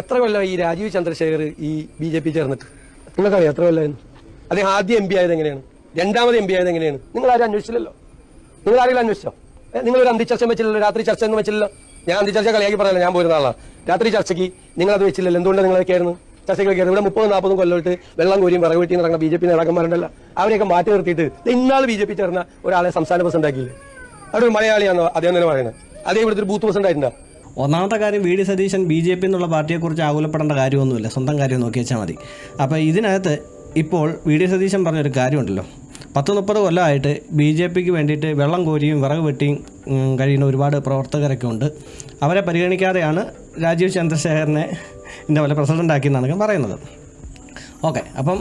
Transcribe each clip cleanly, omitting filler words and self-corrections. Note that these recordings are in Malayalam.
എത്ര കൊല്ലം ഈ രാജീവ് ചന്ദ്രശേഖർ ഈ BJP ചേർന്നിട്ട് നിങ്ങൾക്കറിയാം എത്ര കൊല്ലമായിരുന്നു? അദ്ദേഹം ആദ്യം MP ആയത് എങ്ങനെയാണ്, രണ്ടാമത് MP ആയത് എങ്ങനെയാണ്? നിങ്ങൾ ആരും അന്വേഷിച്ചില്ലല്ലോ. നിങ്ങൾ ആരെങ്കിലും അന്വേഷിച്ചോ? നിങ്ങളൊരു അന്തിച്ചർച്ച വെച്ചില്ലല്ലോ, രാത്രി ചർച്ച ഒന്നും വെച്ചില്ലല്ലോ. ഞാൻ അന്തിച്ചർച്ച കളിയാക്കി പറയല്ല, ഞാൻ പോരുന്ന ആളാണ്. രാത്രി ചർച്ചയ്ക്ക് നിങ്ങളത് വെച്ചില്ലല്ലോ. എന്തുകൊണ്ടാണ് നിങ്ങളൊക്കെയായിരുന്നു ചർച്ചയ്ക്ക് വെക്കായിരുന്നു? ഇവിടെ 30-40 കൊല്ലമായിട്ട് വെള്ളം കോരിയും വിറക് വെട്ടിയും നടക്കുന്ന BJP നേതാക്കന്മാരുണ്ടല്ലോ, അവരെയൊക്കെ മാറ്റി നിർത്തിയിട്ട് ഇന്നാൾ BJP ചേർന്ന ഒരാളെ സംസ്ഥാന പ്രസിഡന്റ് ആക്കിയില്ലേ? അവിടെ ഒരു മലയാളിയാണോ അദ്ദേഹം തന്നെ പറയുന്നത്? അതേ ഇവിടുത്തെ ഒരു ബൂത്ത് പ്രസിഡന്റ് ആയിട്ടുണ്ടോ? ഒന്നാമത്തെ കാര്യം, VD സതീശൻ BJP എന്നുള്ള പാർട്ടിയെക്കുറിച്ച് ആകുലപ്പെടേണ്ട കാര്യമൊന്നുമില്ല, സ്വന്തം കാര്യം നോക്കി വെച്ചാൽ മതി. അപ്പോൾ ഇതിനകത്ത് ഇപ്പോൾ VD സതീശൻ പറഞ്ഞൊരു കാര്യമുണ്ടല്ലോ, 10-30 കൊല്ലമായിട്ട് BJPക്ക് വേണ്ടിയിട്ട് വെള്ളം കോരിയും വിറക് വെട്ടിയും കഴിയുന്ന ഒരുപാട് പ്രവർത്തകരൊക്കെ ഉണ്ട്. അവരെ പരിഗണിക്കാതെയാണ് രാജീവ് ചന്ദ്രശേഖരനെ ഇതിൻ്റെ പോലെ പ്രസിഡൻ്റാക്കിയെന്നാണ് പറയുന്നത്. ഓക്കെ, അപ്പം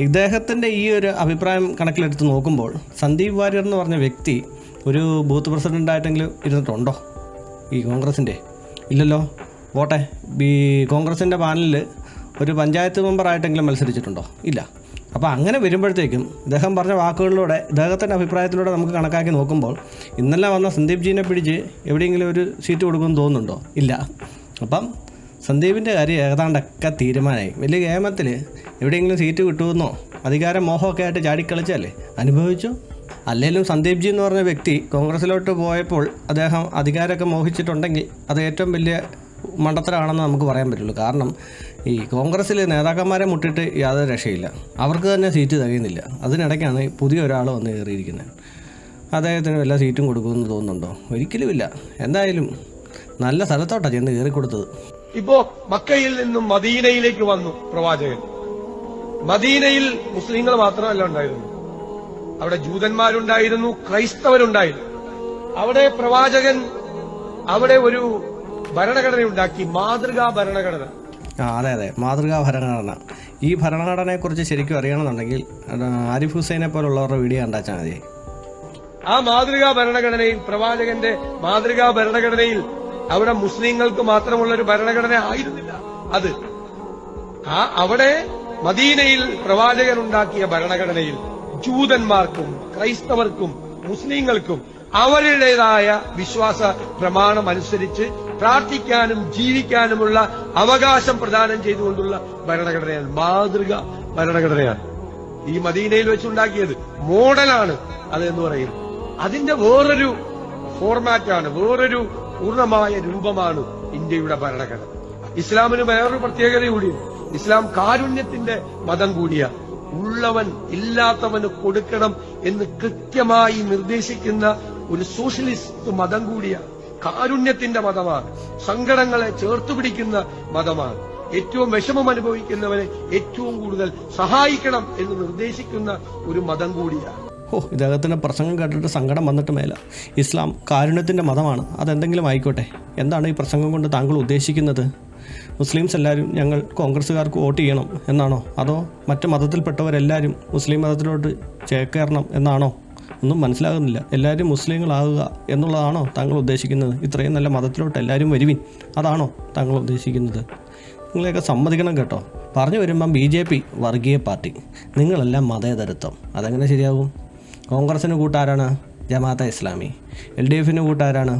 ഇദ്ദേഹത്തിൻ്റെ ഈ ഒരു അഭിപ്രായം കണക്കിലെടുത്ത് നോക്കുമ്പോൾ സന്ദീപ് വാര്യർ എന്ന് പറഞ്ഞ വ്യക്തി ഒരു ബൂത്ത് പ്രസിഡൻ്റായിട്ടെങ്കിലും ഇരുന്നിട്ടുണ്ടോ ഈ കോൺഗ്രസിൻ്റെ? ഇല്ലല്ലോ. പോട്ടെ, കോൺഗ്രസിൻ്റെ പാനലിൽ ഒരു പഞ്ചായത്ത് മെമ്പറായിട്ടെങ്കിലും മത്സരിച്ചിട്ടുണ്ടോ? ഇല്ല. അപ്പോൾ അങ്ങനെ വരുമ്പോഴത്തേക്കും ഇദ്ദേഹം പറഞ്ഞ വാക്കുകളിലൂടെ, ഇദ്ദേഹത്തിൻ്റെ അഭിപ്രായത്തിലൂടെ നമുക്ക് കണക്കാക്കി നോക്കുമ്പോൾ ഇന്നലെ വന്ന സന്ദീപ് ജീനെ പിടിച്ച് എവിടെയെങ്കിലും ഒരു സീറ്റ് കൊടുക്കുമെന്ന് തോന്നുന്നുണ്ടോ? ഇല്ല. അപ്പം സന്ദീപിൻ്റെ കാര്യം ഏതാണ്ടൊക്കെ തീരുമാനമായി. വലിയ ഗെയിമത്തിൽ എവിടെയെങ്കിലും സീറ്റ് കിട്ടുമെന്നോ അധികാര മോഹമൊക്കെ ആയിട്ട് ചാടിക്കളിച്ചല്ലേ, അനുഭവിച്ചു. അല്ലെങ്കിലും സന്ദീപ് ജി എന്ന് പറഞ്ഞ വ്യക്തി കോൺഗ്രസ്സിലോട്ട് പോയപ്പോൾ അദ്ദേഹം അധികാരമൊക്കെ മോഹിച്ചിട്ടുണ്ടെങ്കിൽ അത് ഏറ്റവും വലിയ മണ്ടത്തരമാണെന്ന് നമുക്ക് പറയാൻ പറ്റുള്ളൂ. കാരണം ഈ കോൺഗ്രസ്സിൽ നേതാക്കന്മാരെ മുട്ടിട്ട് യാതൊരു രക്ഷയില്ല, അവർക്ക് തന്നെ സീറ്റ് തികയുന്നില്ല. അതിനിടയ്ക്കാണ് പുതിയ ഒരാൾ വന്ന് കയറിയിരിക്കുന്നത്. അദ്ദേഹത്തിന് വല്ല സീറ്റും കൊടുക്കുമെന്ന് തോന്നുന്നുണ്ടോ? ഒരിക്കലുമില്ല. എന്തായാലും നല്ല സ്ഥലത്തോട്ടാണ് ചെന്ന് കയറിക്കൊടുത്തത്. ഇപ്പോ മക്കയിൽ നിന്നും മദീനയിലേക്ക് വന്നു പ്രവാചകൻ. മദീനയിൽ മുസ്ലിങ്ങൾ മാത്രമല്ല ഉണ്ടായിരുന്നു, അവിടെ ജൂതന്മാരുണ്ടായിരുന്നു, ക്രൈസ്തവരുണ്ടായിരുന്നു. അവിടെ പ്രവാചകൻ അവിടെ ഒരു ഭരണഘടന ഉണ്ടാക്കി, മാതൃകാ ഭരണഘടന. അതെ, മാതൃകാ ഭരണഘടന. ഈ ഭരണഘടനയെക്കുറിച്ച് ശരിക്കും അറിയണമെന്നുണ്ടെങ്കിൽ ആരിഫ് ഹുസൈനെ പോലുള്ളവരുടെ വീഡിയോ കണ്ടാച്ചാൽ മതി. ആ മാതൃകാ ഭരണഘടനയിൽ, പ്രവാചകന്റെ മാതൃകാ ഭരണഘടനയിൽ അവിടെ മുസ്ലിങ്ങൾക്ക് മാത്രമുള്ള ഒരു ഭരണഘടന ആയിരുന്നില്ല അത്. അവിടെ മദീനയിൽ പ്രവാചകൻ ഉണ്ടാക്കിയ ഭരണഘടനയിൽ ജൂതന്മാർക്കും ക്രൈസ്തവർക്കും മുസ്ലിങ്ങൾക്കും അവരുടേതായ വിശ്വാസ പ്രമാണം അനുസരിച്ച് പ്രാർത്ഥിക്കാനും ജീവിക്കാനുമുള്ള അവകാശം പ്രദാനം ചെയ്തുകൊണ്ടുള്ള ഭരണഘടനയാണ്, മാതൃക ഭരണഘടനയാണ്. ഈ മദീനയിൽ വെച്ചുണ്ടാക്കിയത് മോഡലാണ് അത് എന്ന് പറയും. അതിന്റെ വേറൊരു ഫോർമാറ്റാണ്, വേറൊരു പൂർണ്ണമായ രൂപമാണ് ഇന്ത്യയുടെ ഭരണഘടന. ഇസ്ലാമിന് വേറൊരു പ്രത്യേകത കൂടിയാണ്. ഇസ്ലാം കാരുണ്യത്തിന്റെ മതം കൂടിയാണ്. ഉള്ളവൻ ഇല്ലാത്തവന് കൊടുക്കണം എന്ന് കൃത്യമായി നിർദ്ദേശിക്കുന്ന ഒരു സോഷ്യലിസ്റ്റ് മതം കൂടിയാണ്. കാരുണ്യത്തിന്റെ മതമാണ്. സങ്കടങ്ങളെ ചേർത്തു പിടിക്കുന്ന മതമാണ്. ഏറ്റവും വിഷമം അനുഭവിക്കുന്നവരെ ഏറ്റവും കൂടുതൽ സഹായിക്കണം എന്ന് നിർദ്ദേശിക്കുന്ന ഒരു മതം കൂടിയാണ്. ഇദ്ദേഹത്തിൻ്റെ പ്രസംഗം കേട്ടിട്ട് സങ്കടം വന്നിട്ട് മേല. ഇസ്ലാം കാരുണ്യത്തിൻ്റെ മതമാണ്, അതെന്തെങ്കിലും ആയിക്കോട്ടെ. എന്താണ് ഈ പ്രസംഗം കൊണ്ട് താങ്കൾ ഉദ്ദേശിക്കുന്നത്? മുസ്ലിംസ് എല്ലാവരും ഞങ്ങൾ കോൺഗ്രസ്സുകാർക്ക് വോട്ട് ചെയ്യണം എന്നാണോ? അതോ മറ്റ് മതത്തിൽപ്പെട്ടവരെല്ലാവരും മുസ്ലിം മതത്തിലോട്ട് ചേക്കേറണം എന്നാണോ? ഒന്നും മനസ്സിലാകുന്നില്ല. എല്ലാവരും മുസ്ലിങ്ങളാകുക എന്നുള്ളതാണോ താങ്കൾ ഉദ്ദേശിക്കുന്നത്? ഇത്രയും നല്ല മതത്തിലോട്ട് എല്ലാവരും വരുവിൻ, അതാണോ താങ്കൾ ഉദ്ദേശിക്കുന്നത്? നിങ്ങളെയൊക്കെ സമ്മതിക്കണം കേട്ടോ. പറഞ്ഞു വരുമ്പം BJP വർഗീയ പാർട്ടി, നിങ്ങളെല്ലാം മതേതരത്വം. അതെങ്ങനെ ശരിയാകും? കോൺഗ്രസിന് കൂട്ടാരാണ് ജമാഅത്തെ ഇസ്ലാമി, LDFന് കൂട്ടാരാണ്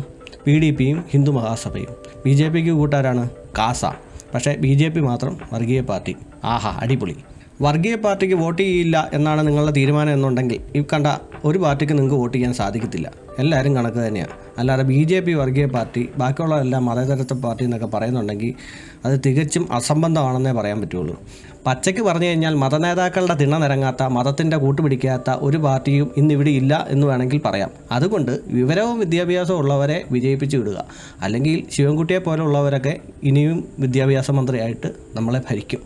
PDPയും ഹിന്ദു മഹാസഭയും, BJPക്ക് കൂട്ടാരാണ് കാസ. പക്ഷേ BJP മാത്രം വർഗീയ പാർട്ടി. ആഹാ, അടിപൊളി. വർഗീയ പാർട്ടിക്ക് വോട്ട് ചെയ്യില്ല എന്നാണ് നിങ്ങളുടെ തീരുമാനം എന്നുണ്ടെങ്കിൽ ഈ കണ്ട ഒരു പാർട്ടിക്ക് നിങ്ങൾക്ക് വോട്ട് ചെയ്യാൻ സാധിക്കത്തില്ല. എല്ലാവരും കണക്ക് തന്നെയാണ്. അല്ലാതെ BJP വർഗീയ പാർട്ടി, ബാക്കിയുള്ളതെല്ലാം മതേതരത്വ പാർട്ടി എന്നൊക്കെ പറയുന്നുണ്ടെങ്കിൽ അത് തികച്ചും അസംബന്ധമാണെന്നേ പറയാൻ പറ്റുള്ളൂ. പച്ചയ്ക്ക് പറഞ്ഞു കഴിഞ്ഞാൽ മതനേതാക്കളുടെ തിണ്ണനിരങ്ങാത്ത, മതത്തിൻ്റെ കൂട്ടുപിടിക്കാത്ത ഒരു പാർട്ടിയും ഇന്നിവിടെ ഇല്ല എന്ന് വേണമെങ്കിൽ പറയാം. അതുകൊണ്ട് വിവരവും വിദ്യാഭ്യാസവും ഉള്ളവരെ വിജയിപ്പിച്ച് വിടുക. അല്ലെങ്കിൽ ശിവൻകുട്ടിയെ പോലുള്ളവരൊക്കെ ഇനിയും വിദ്യാഭ്യാസ മന്ത്രിയായിട്ട് നമ്മളെ ഭരിക്കും.